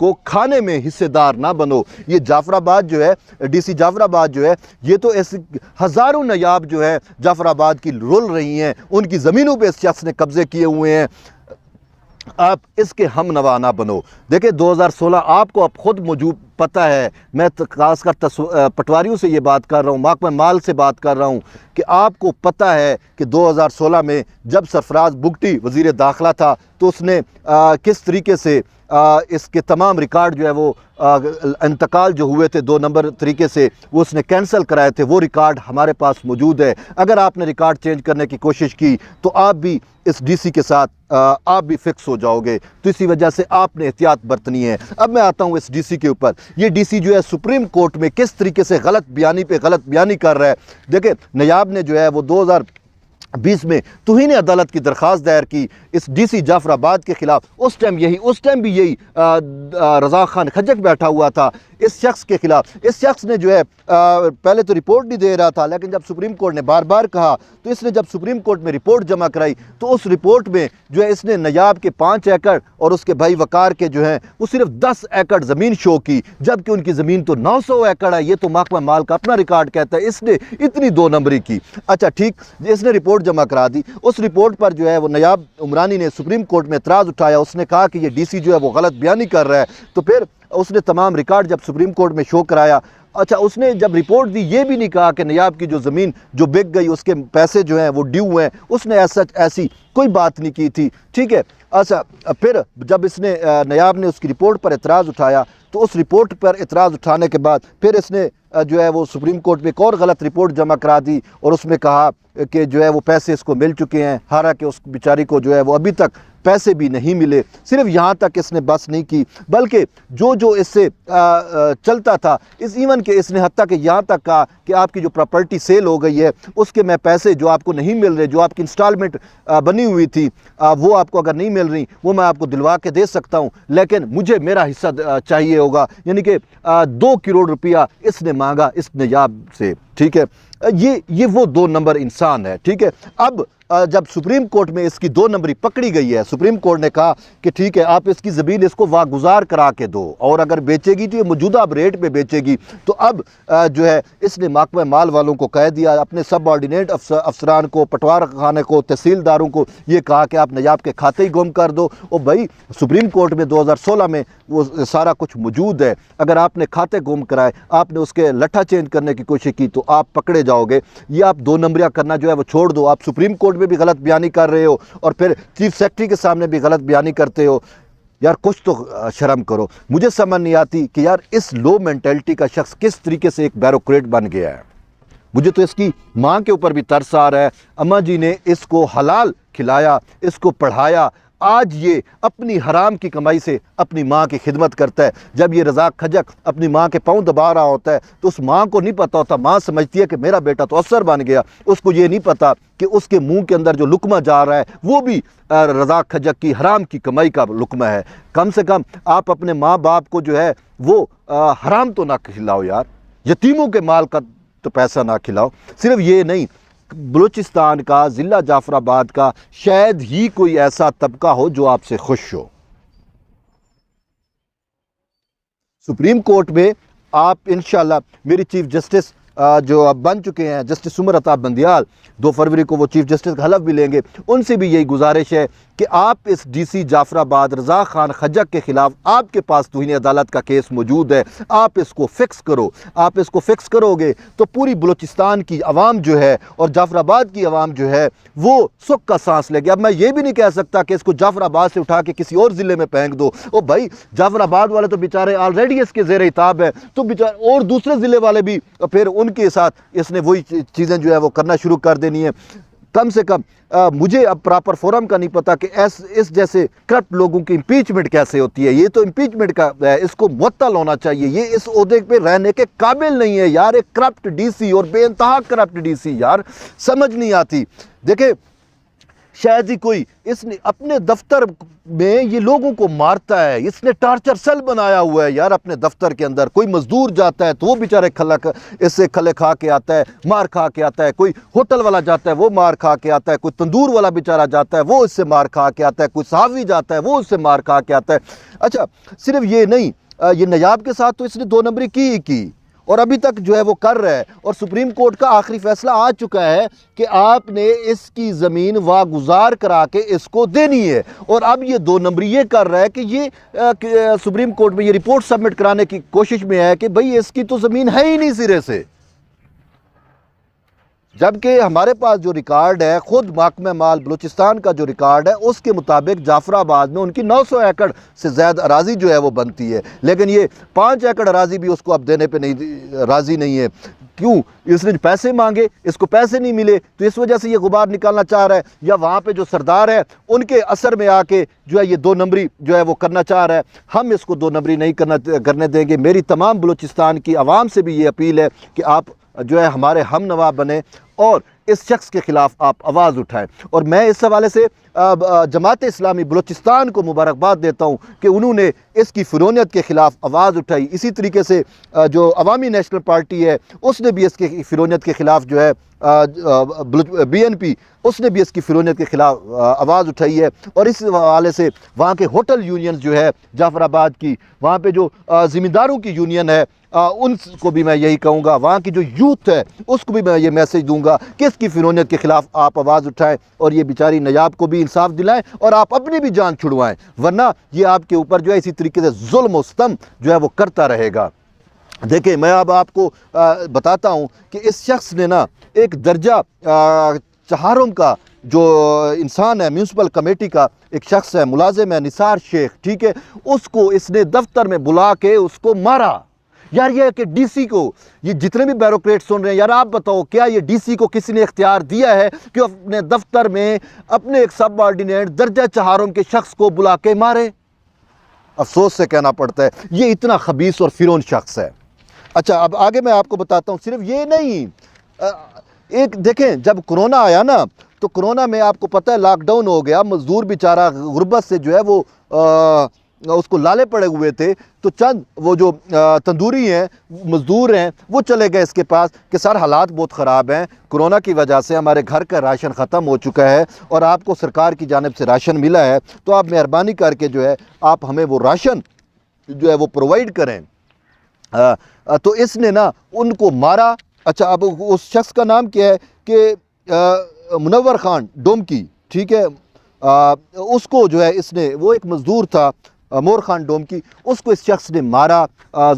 کو کھانے میں حصے دار نہ بنو۔ یہ جعفر آباد جو ہے، ڈی سی جعفر آباد جو ہے، یہ تو ایسے ہزاروں نایاب جو ہے جعفر آباد کی رول رہی ہیں، ان کی زمینوں پہ اس شخص نے قبضے کیے ہوئے ہیں۔ آپ اس کے ہم نوا نہ بنو۔ دیکھیں 2016 آپ کو اب خود موجود پتہ ہے، میں خاص کر پٹواریوں سے یہ بات کر رہا ہوں، محکمہ مال سے بات کر رہا ہوں کہ آپ کو پتہ ہے کہ 2016 میں جب سرفراز بگٹی وزیر داخلہ تھا تو اس نے کس طریقے سے اس کے تمام ریکارڈ جو ہے وہ انتقال جو ہوئے تھے 2 نمبر طریقے سے وہ اس نے کینسل کرائے تھے، وہ ریکارڈ ہمارے پاس موجود ہے۔ اگر آپ نے ریکارڈ چینج کرنے کی کوشش کی تو آپ بھی اس ڈی سی کے ساتھ آپ بھی فکس ہو جاؤ گے، تو اسی وجہ سے آپ نے احتیاط برتنی ہے۔ اب میں آتا ہوں اس ڈی سی کے اوپر۔ یہ ڈی سی جو ہے سپریم کورٹ میں کس طریقے سے غلط بیانی پہ غلط بیانی کر رہا ہے۔ دیکھیں نیاب نے جو ہے وہ 2020 میں توہین عدالت کی درخواست دائر کی اس ڈی سی جعفر آباد کے خلاف۔ اس ٹائم بھی یہی رضا خان خجک بیٹھا ہوا تھا اس شخص کے خلاف۔ اس شخص نے جو ہے پہلے تو رپورٹ نہیں دے رہا تھا، لیکن جب سپریم کورٹ نے بار بار کہا تو اس نے جب سپریم کورٹ میں رپورٹ جمع کرائی تو اس رپورٹ میں جو ہے اس نے نیاب کے 5 ایکڑ اور اس کے بھائی وقار کے جو ہیں وہ صرف 10 ایکڑ زمین شو کی، جبکہ ان کی زمین تو 900 ایکڑ ہے۔ یہ تو محکمہ مال کا اپنا ریکارڈ کہتا ہے، اس نے اتنی 2 نمبری کی۔ اچھا ٹھیک، اس نے رپورٹ جمع کرا دی۔ اس رپورٹ پر جو ہے وہ نیاب عمرانی نے سپریم کورٹ میں اعتراض اٹھایا، اس نے کہا کہ یہ ڈی سی جو ہے وہ غلط بیانی کر رہا ہے۔ تو پھر اس نے تمام ریکارڈ جب سپریم کورٹ میں شو کرایا، اچھا اس نے جب رپورٹ دی یہ بھی نہیں کہا کہ نیاب کی جو زمین جو بک گئی اس کے پیسے جو ہیں وہ ڈیو ہیں، اس نے ایسی کوئی بات نہیں کی تھی، ٹھیک ہے۔ اچھا پھر جب اس نے نیاب نے اس کی رپورٹ پر اعتراض اٹھایا تو اس رپورٹ پر اعتراض اٹھانے کے بعد پھر اس نے جو ہے وہ سپریم کورٹ میں ایک اور غلط رپورٹ جمع کرا دی اور اس میں کہا کہ جو ہے وہ پیسے اس کو مل چکے ہیں، حالانکہ اس بیچاری کو جو ہے وہ ابھی تک پیسے بھی نہیں ملے۔ صرف یہاں تک اس نے بس نہیں کی، بلکہ جو اس سے چلتا تھا اس ایون کہ اس نے حتیٰ کہ یہاں تک کہا کہ آپ کی جو پراپرٹی سیل ہو گئی ہے اس کے میں پیسے جو آپ کو نہیں مل رہے، جو آپ کی انسٹالمنٹ بنی ہوئی تھی وہ آپ کو اگر نہیں مل رہی وہ میں آپ کو دلوا کے دے سکتا ہوں، لیکن مجھے میرا حصہ چاہیے ہوگا۔ یعنی کہ 2 کروڑ روپیہ اس نے مانگا اس نیاب سے، ٹھیک ہے۔ یہ وہ 2 نمبر انسان ہے، ٹھیک ہے۔ اب جب سپریم کورٹ میں اس کی 2 نمبری پکڑی گئی ہے، سپریم کورٹ نے کہا کہ ٹھیک ہے آپ اس کی زمین اس کو واگزار کرا کے دو، اور اگر بیچے گی تو یہ موجودہ ریٹ پہ بیچے گی۔ تو اب جو ہے اس نے محکمہ مال والوں کو کہہ دیا، اپنے سب آرڈینیٹ افسران کو، پٹوار خانے کو، تحصیلداروں کو یہ کہا کہ آپ نیاب کے کھاتے ہی گم کر دو۔ اور بھائی سپریم کورٹ میں 2016 میں وہ سارا کچھ موجود ہے، اگر آپ نے کھاتے گم کرائے، آپ نے اس کے لٹھا چینج کرنے کی کوشش کی تو آپ پکڑے جاؤ گے۔ یہ آپ 2 نمبریاں کرنا جو ہے وہ چھوڑ دو۔ آپ سپریم کورٹ میں بھی غلط بیانی کر رہے ہو اور پھر چیف سیکرٹری کے سامنے بھی غلط بیانی کرتے ہو، یار کچھ تو شرم کرو۔ مجھے سمجھ نہیں آتی کہ یار اس لو مینٹلٹی کا شخص کس طریقے سے ایک بیوروکریٹ بن گیا ہے۔ مجھے تو اس کی ماں کے اوپر بھی ترس آ رہا ہے، اماں جی نے اس کو حلال کھلایا، اس کو پڑھایا، آج یہ اپنی حرام کی کمائی سے اپنی ماں کی خدمت کرتا ہے۔ جب یہ رضا کھجک اپنی ماں کے پاؤں دبا رہا ہوتا ہے تو اس ماں کو نہیں پتہ ہوتا، ماں سمجھتی ہے کہ میرا بیٹا تو افسر بن گیا، اس کو یہ نہیں پتہ کہ اس کے منہ کے اندر جو لقمہ جا رہا ہے وہ بھی رضا کھجک کی حرام کی کمائی کا لقمہ ہے۔ کم سے کم آپ اپنے ماں باپ کو جو ہے وہ حرام تو نہ کھلاؤ یار، یتیموں کے مال کا تو پیسہ نہ کھلاؤ۔ صرف یہ نہیں، بلوچستان کا، ضلع جعفر آباد کا شاید ہی کوئی ایسا طبقہ ہو جو آپ سے خوش ہو۔ سپریم کورٹ میں آپ انشاءاللہ میری چیف جسٹس جو اب بن چکے ہیں، جسٹس عمر عطا بندیال، 2 فروری کو وہ چیف جسٹس کا حلف بھی لیں گے، ان سے بھی یہی گزارش ہے کہ آپ اس ڈی سی جعفر آباد رضا خان خجک کے خلاف آپ کے پاس توہین عدالت کا کیس موجود ہے، آپ اس کو فکس کرو۔ آپ اس کو فکس کرو گے تو پوری بلوچستان کی عوام جو ہے اور جعفر آباد کی عوام جو ہے وہ سکھ کا سانس لے گی۔ اب میں یہ بھی نہیں کہہ سکتا کہ اس کو جعفر آباد سے اٹھا کے کسی اور ضلع میں پھینک دو۔ او بھائی جعفر آباد والے تو بیچارے آلریڈی اس کے زیر عتاب ہے، تو بیچارے اور دوسرے ضلع والے بھی پھر ان کے ساتھ اس نے وہی چیزیں جو ہے وہ کرنا شروع کر دینی ہیں۔ کم سے کم مجھے اب پراپر فورم کا نہیں پتا کہ اس جیسے کرپٹ لوگوں کی امپیچمنٹ کیسے ہوتی ہے۔ یہ تو امپیچمنٹ کا اس کو معطل ہونا چاہیے، یہ اس عہدے پہ رہنے کے قابل نہیں ہے یار۔ ایک کرپٹ ڈی سی اور بے انتہا کرپٹ ڈی سی، یار سمجھ نہیں آتی۔ دیکھیں شاید ہی کوئی اس نے اپنے دفتر میں یہ لوگوں کو مارتا ہے، اس نے ٹارچر سیل بنایا ہوا ہے یار اپنے دفتر کے اندر۔ کوئی مزدور جاتا ہے تو وہ بیچارے اس سے کھلے کھا کے آتا ہے، مار کھا کے آتا ہے، کوئی ہوٹل والا جاتا ہے وہ مار کھا کے آتا ہے، کوئی تندور والا بیچارہ جاتا ہے وہ اس سے مار کھا کے آتا ہے، کوئی صحافی جاتا ہے وہ اس سے مار کھا کے آتا ہے۔ اچھا صرف یہ نہیں، یہ نیاب کے ساتھ تو اس نے 2 نمبری کی اور ابھی تک جو ہے وہ کر رہا ہے، اور سپریم کورٹ کا آخری فیصلہ آ چکا ہے کہ آپ نے اس کی زمین واگزار کرا کے اس کو دینی ہے، اور اب یہ 2 نمبری یہ کر رہا ہے کہ یہ سپریم کورٹ میں یہ رپورٹ سبمٹ کرانے کی کوشش میں ہے کہ بھئی اس کی تو زمین ہے ہی نہیں سرے سے، جبکہ ہمارے پاس جو ریکارڈ ہے خود محکمہ مال بلوچستان کا جو ریکارڈ ہے اس کے مطابق جعفر آباد میں ان کی 900 ایکڑ سے زیادہ اراضی جو ہے وہ بنتی ہے، لیکن یہ 5 ایکڑ اراضی بھی اس کو اب دینے پہ راضی نہیں ہے۔ کیوں؟ اس نے پیسے مانگے، اس کو پیسے نہیں ملے، تو اس وجہ سے یہ غبار نکالنا چاہ رہا ہے، یا وہاں پہ جو سردار ہے ان کے اثر میں آ کے جو ہے یہ 2 نمبری جو ہے وہ کرنا چاہ رہا ہے۔ ہم اس کو 2 نمبری نہیں کرنے دیں گے۔ میری تمام بلوچستان کی عوام سے بھی یہ اپیل ہے کہ آپ جو ہے ہمارے ہم نوا بنے اور اس شخص کے خلاف آپ آواز اٹھائیں، اور میں اس حوالے سے جماعت اسلامی بلوچستان کو مبارکباد دیتا ہوں کہ انہوں نے اس کی فرونیت کے خلاف آواز اٹھائی۔ اسی طریقے سے جو عوامی نیشنل پارٹی ہے اس نے بھی اس کی فرونیت کے خلاف جو ہے BNP اس نے بھی اس کی فرونیت کے خلاف آواز اٹھائی ہے، اور اس حوالے سے وہاں کے ہوٹل یونینز جو ہے جعفر آباد کی، وہاں پہ جو زمینداروں کی یونین ہے ان کو بھی میں یہی کہوں گا، وہاں کی جو یوتھ ہے اس کو بھی میں یہ میسیج دوں گا کہ اس کی فرونیت کے خلاف آپ آواز اٹھائیں، اور یہ بیچاری نیاب کو بھی انصاف دلائیں اور آپ اپنی بھی جان چھڑوائیں، ورنہ یہ آپ کے اوپر جو ہے اسی طریقے سے ظلم و ستم جو ہے وہ کرتا رہے گا۔ دیکھیں میں اب آپ کو بتاتا ہوں کہ اس شخص نے نا ایک درجہ چہارم کا جو انسان ہے، میونسپل کمیٹی کا ایک شخص ہے، ملازم ہے نثار شیخ، ٹھیک ہے، اس کو اس نے دفتر میں بلا کے اس کو مارا۔ یار یہ کہ ڈی سی کو، یہ جتنے بھی بیوروکریٹ سن رہے ہیں، یار آپ بتاؤ کیا یہ ڈی سی کو کسی نے اختیار دیا ہے کہ اپنے دفتر میں اپنے ایک سب آرڈینیٹ درجہ چہارم کے شخص کو بلا کے مارے؟ افسوس سے کہنا پڑتا ہے یہ اتنا خبیث اور فرون شخص ہے۔ اچھا اب آگے میں آپ کو بتاتا ہوں، صرف یہ نہیں، ایک دیکھیں جب کرونا آیا نا تو کرونا میں آپ کو پتہ ہے لاک ڈاؤن ہو گیا، مزدور بیچارہ غربت سے جو ہے وہ اس کو لالے پڑے ہوئے تھے، تو چند وہ جو تندوری ہیں مزدور ہیں وہ چلے گئے اس کے پاس کہ سر حالات بہت خراب ہیں، کرونا کی وجہ سے ہمارے گھر کا راشن ختم ہو چکا ہے اور آپ کو سرکار کی جانب سے راشن ملا ہے، تو آپ مہربانی کر کے جو ہے آپ ہمیں وہ راشن جو ہے وہ پرووائڈ کریں۔ تو اس نے نا ان کو مارا۔ اچھا اب اس شخص کا نام کیا ہے کہ منور خان ڈومکی، ٹھیک ہے، اس کو جو ہے اس نے، وہ ایک مزدور تھا مور خان ڈومکی، اس کو اس شخص نے مارا،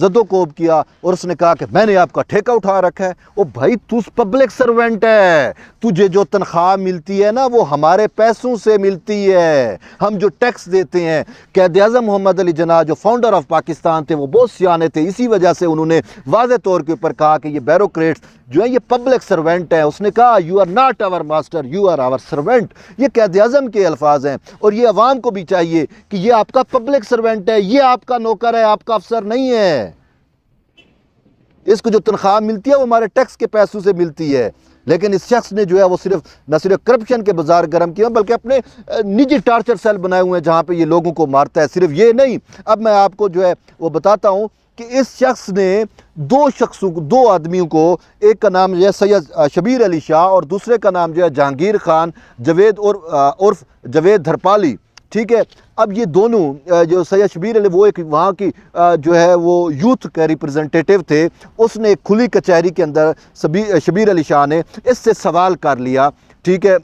زد و کوب کیا، اور اس نے کہا کہ میں نے آپ کا ٹھیکہ اٹھا رکھا ہے۔ او بھائی تو پبلک سرونٹ ہے، تجھے جو تنخواہ ملتی ہے نا وہ ہمارے پیسوں سے ملتی ہے، ہم جو ٹیکس دیتے ہیں۔ قائد اعظم محمد علی جناح جو فاؤنڈر آف پاکستان تھے وہ بہت سیانے تھے، اسی وجہ سے انہوں نے واضح طور کے اوپر کہا کہ یہ بیوروکریٹس جو ہے یہ پبلک سرونٹ ہے۔ اس نے کہا you are not our master, you are our servant. یہ قائد اعظم کے الفاظ ہیں، اور یہ عوام کو بھی چاہیے کہ یہ آپ کا پبلک سرونٹ ہے، یہ آپ کا نوکر ہے، آپ کا افسر نہیں ہے۔ اس کو جو تنخواہ ملتی ہے وہ ہمارے ٹیکس کے پیسوں سے ملتی ہے، لیکن اس شخص نے جو ہے وہ نہ صرف کرپشن کے بازار گرم کیا بلکہ اپنے نجی ٹارچر سیل بنائے ہوئے ہیں جہاں پہ یہ لوگوں کو مارتا ہے۔ صرف یہ نہیں، اب میں آپ کو جو ہے وہ بتاتا ہوں کہ اس شخص نے 2 آدمیوں کو، ایک کا نام جو ہے سید شبیر علی شاہ اور دوسرے کا نام جو ہے جہانگیر خان جوید عرف جوید دھرپالی، ٹھیک ہے۔ اب یہ دونوں جو سید شبیر علی وہ ایک وہاں کی جو ہے وہ یوتھ کا ریپرزنٹیٹیو تھے، اس نے ایک کھلی کچہری کے اندر شبیر علی شاہ نے اس سے سوال کر لیا، ٹھیک ہے،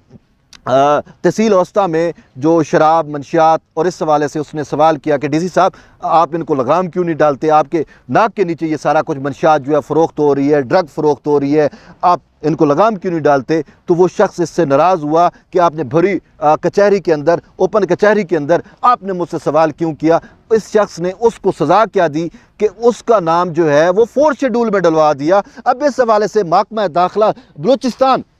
تحصیل اوسطا میں جو شراب منشیات، اور اس حوالے سے اس نے سوال کیا کہ ڈی سی صاحب آپ ان کو لگام کیوں نہیں ڈالتے، آپ کے ناک کے نیچے یہ سارا کچھ منشیات جو ہے فروخت ہو رہی ہے، ڈرگ فروخت ہو رہی ہے، آپ ان کو لگام کیوں نہیں ڈالتے؟ تو وہ شخص اس سے ناراض ہوا کہ آپ نے بھری کچہری کے اندر، اوپن کچہری کے اندر آپ نے مجھ سے سوال کیوں کیا؟ اس شخص نے اس کو سزا کیا دی کہ اس کا نام جو ہے وہ 4 شیڈول میں ڈلوا دیا۔ اب اس حوالے سے محکمہ داخلہ بلوچستان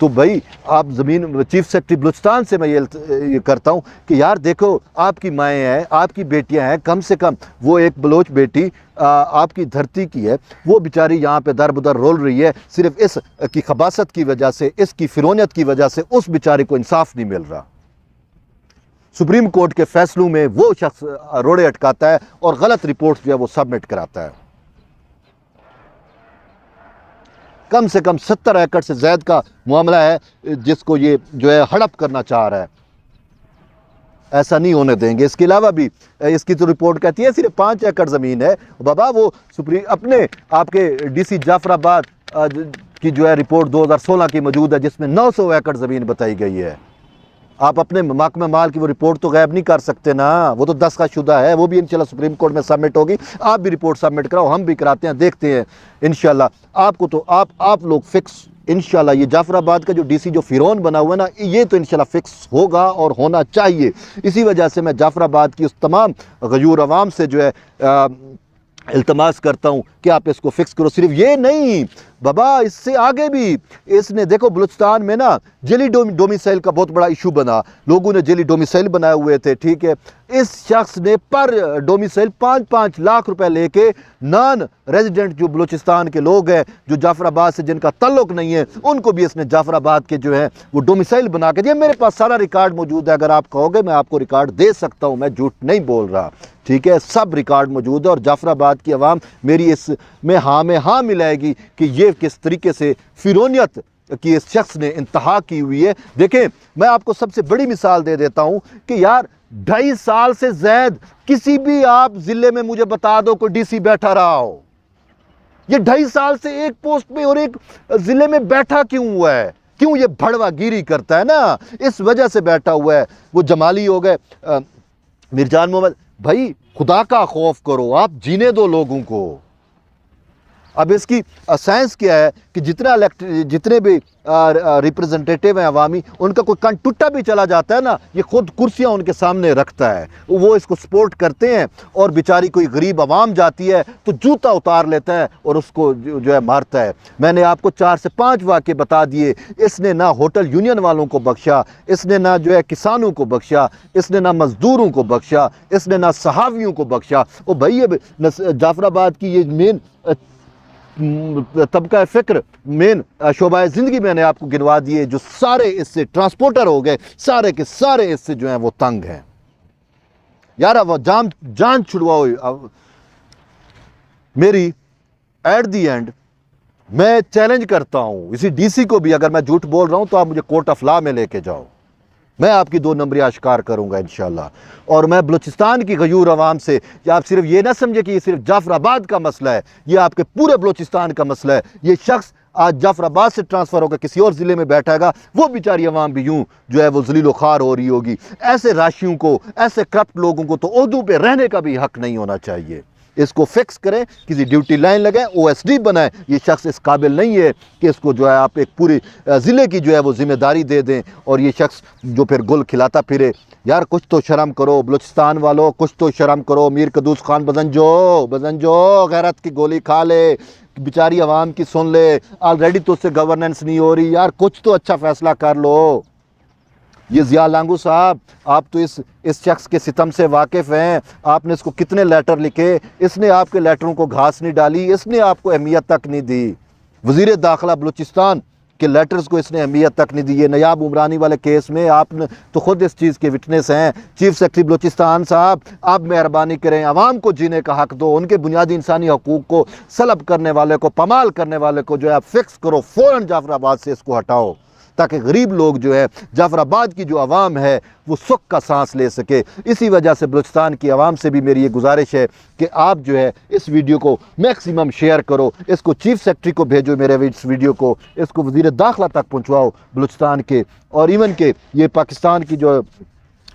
تو بھائی آپ زمین چیف سیکرٹری بلوچستان سے میں یہ کرتا ہوں کہ یار دیکھو آپ کی مائیں ہیں، آپ کی بیٹیاں ہیں، کم سے کم وہ ایک بلوچ بیٹی آپ کی دھرتی کی ہے، وہ بیچاری یہاں پہ در بدر رول رہی ہے، صرف اس کی خباثت کی وجہ سے، اس کی فرونیت کی وجہ سے اس بیچاری کو انصاف نہیں مل رہا۔ سپریم کورٹ کے فیصلوں میں وہ شخص روڑے اٹکاتا ہے اور غلط رپورٹ جو ہے وہ سبمٹ کراتا ہے۔ کم سے کم 70 ایکڑ سے زائد کا معاملہ ہے جس کو یہ جو ہے ہڑپ کرنا چاہ رہا ہے، ایسا نہیں ہونے دیں گے۔ اس کے علاوہ بھی اس کی تو رپورٹ کہتی ہے صرف 5 ایکڑ زمین ہے، بابا وہ اپنے آپ کے ڈی سی جعفر آباد کی جو ہے رپورٹ 2016 کی موجود ہے جس میں 900 ایکڑ زمین بتائی گئی ہے۔ آپ اپنے محکمہ مال کی وہ رپورٹ تو غائب نہیں کر سکتے نا، وہ تو دستخط شدہ ہے، وہ بھی انشاءاللہ سپریم کورٹ میں سبمٹ ہوگی۔ آپ بھی رپورٹ سبمٹ کراؤ، ہم بھی کراتے ہیں، دیکھتے ہیں انشاءاللہ آپ کو تو آپ لوگ فکس انشاءاللہ۔ یہ جعفر آباد کا جو ڈی سی جو فرعون بنا ہوا ہے نا، یہ تو انشاءاللہ فکس ہوگا اور ہونا چاہیے۔ اسی وجہ سے میں جعفر آباد کی اس تمام غیور عوام سے جو ہے التماس کرتا ہوں کہ آپ اس کو فکس کرو۔ صرف یہ نہیں بابا، اس سے آگے بھی اس نے دیکھو بلوچستان میں نا جیلی ڈومیسائل کا بہت بڑا ایشو بنا، لوگوں نے جیلی ڈومیسائل بنائے ہوئے تھے، ٹھیک ہے۔ اس شخص نے پر ڈومیسائل 5-5 لاکھ روپے لے کے نان ریزیڈنٹ جو بلوچستان کے لوگ ہیں، جو جعفر آباد سے جن کا تعلق نہیں ہے، ان کو بھی اس نے جعفر آباد کے جو ہے وہ ڈومیسائل بنا کے دیا۔ میرے پاس سارا ریکارڈ موجود ہے، اگر آپ کہو گے میں آپ کو ریکارڈ دے سکتا ہوں، میں جھوٹ نہیں بول رہا، ٹھیک ہے، سب ریکارڈ موجود ہے۔ اور جعفر آباد کی عوام میری اس میں ہاں ملائے گی کہ یہ کس طریقے سے فرونیت کی اس شخص نے انتہا کی ہوئی ہے۔ دیکھیں میں آپ کو سب سے بڑی مثال دے دیتا ہوں کہ یار 2.5 سال سے زائد کسی بھی آپ ضلع میں مجھے بتا دو کوئی ڈی سی بیٹھا رہا ہو، یہ 2.5 سال سے ایک پوسٹ پہ اور ایک ضلع میں بیٹھا کیوں ہوا ہے؟ کیوں یہ بھڑوا گیری کرتا ہے نا، اس وجہ سے بیٹھا ہوا ہے۔ وہ جمالی ہو گئے، میرجان محمد، بھائی خدا کا خوف کرو، آپ جینے دو لوگوں کو۔ اب اس کی سائنس کیا ہے کہ جتنے بھی ریپرزنٹیٹیو ہیں عوامی، ان کا کوئی کان ٹوٹا بھی چلا جاتا ہے نا، یہ خود کرسیاں ان کے سامنے رکھتا ہے، وہ اس کو سپورٹ کرتے ہیں، اور بیچاری کوئی غریب عوام جاتی ہے تو جوتا اتار لیتا ہے اور اس کو جو ہے مارتا ہے۔ میں نے آپ کو 4 سے 5 واقعے بتا دیے۔ اس نے نہ ہوٹل یونین والوں کو بخشا، اس نے نہ جو ہے کسانوں کو بخشا، اس نے نہ مزدوروں کو بخشا، اس نے نہ صحافیوں کو بخشا۔ او بھائی یہ جعفر آباد کی یہ مین طبقہ فکر، مین شعبہ زندگی میں نے آپ کو گنوا دیے، جو سارے اس سے ٹرانسپورٹر ہو گئے، سارے کے سارے اس سے جو ہیں وہ تنگ ہیں۔ یار وہ جان چھڑواؤ میری۔ ایٹ دی اینڈ میں چیلنج کرتا ہوں اسی ڈی سی کو بھی، اگر میں جھوٹ بول رہا ہوں تو آپ مجھے کورٹ آف لا میں لے کے جاؤ، میں آپ کی 2 نمبری اشکار کروں گا انشاءاللہ۔ اور میں بلوچستان کی غیور عوام سے، یا آپ صرف یہ نہ سمجھے کہ یہ صرف جعفر آباد کا مسئلہ ہے، یہ آپ کے پورے بلوچستان کا مسئلہ ہے۔ یہ شخص آج جعفر آباد سے ٹرانسفر ہو کر کسی اور ضلع میں بیٹھے گا، وہ بیچاری عوام بھی یوں جو ہے وہ ذلیل و خوار ہو رہی ہوگی۔ ایسے راشیوں کو، ایسے کرپٹ لوگوں کو تو عہدوں پہ رہنے کا بھی حق نہیں ہونا چاہیے۔ اس کو فکس کریں، کسی ڈیوٹی لائن لگائیں، OSD بنائیں۔ یہ شخص اس قابل نہیں ہے کہ اس کو جو ہے آپ ایک پوری ضلع کی جو ہے وہ ذمہ داری دے دیں، اور یہ شخص جو پھر گل کھلاتا پھرے۔ یار کچھ تو شرم کرو بلوچستان والو، کچھ تو شرم کرو۔ میر قدوس خان بزنجو غیرت کی گولی کھا لے، بیچاری عوام کی سن لے، آلریڈی تو اس سے گورننس نہیں ہو رہی، یار کچھ تو اچھا فیصلہ کر لو۔ یہ ضیاء لانگو صاحب، آپ تو اس شخص کے ستم سے واقف ہیں، آپ نے اس کو کتنے لیٹر لکھے، اس نے آپ کے لیٹروں کو گھاس نہیں ڈالی، اس نے آپ کو اہمیت تک نہیں دی۔ وزیر داخلہ بلوچستان کے لیٹرز کو اس نے اہمیت تک نہیں دی۔ یہ نیاب عمرانی والے کیس میں آپ نے تو خود اس چیز کے وٹنس ہیں۔ چیف سیکرٹری بلوچستان صاحب، آپ مہربانی کریں، عوام کو جینے کا حق دو، ان کے بنیادی انسانی حقوق کو سلب کرنے والے کو، پامال کرنے والے کو جو ہے آپ فکس کرو، فوراً جعفر آباد سے اس کو ہٹاؤ، تاکہ غریب لوگ جو ہے، جعفر آباد کی جو عوام ہے وہ سکھ کا سانس لے سکے۔ اسی وجہ سے بلوچستان کی عوام سے بھی میری یہ گزارش ہے کہ آپ جو ہے اس ویڈیو کو میکسیمم شیئر کرو، اس کو چیف سیکرٹری کو بھیجو، میرے اس ویڈیو کو، اس کو وزیر داخلہ تک پہنچواؤ بلوچستان کے، اور ایون کہ یہ پاکستان کی جو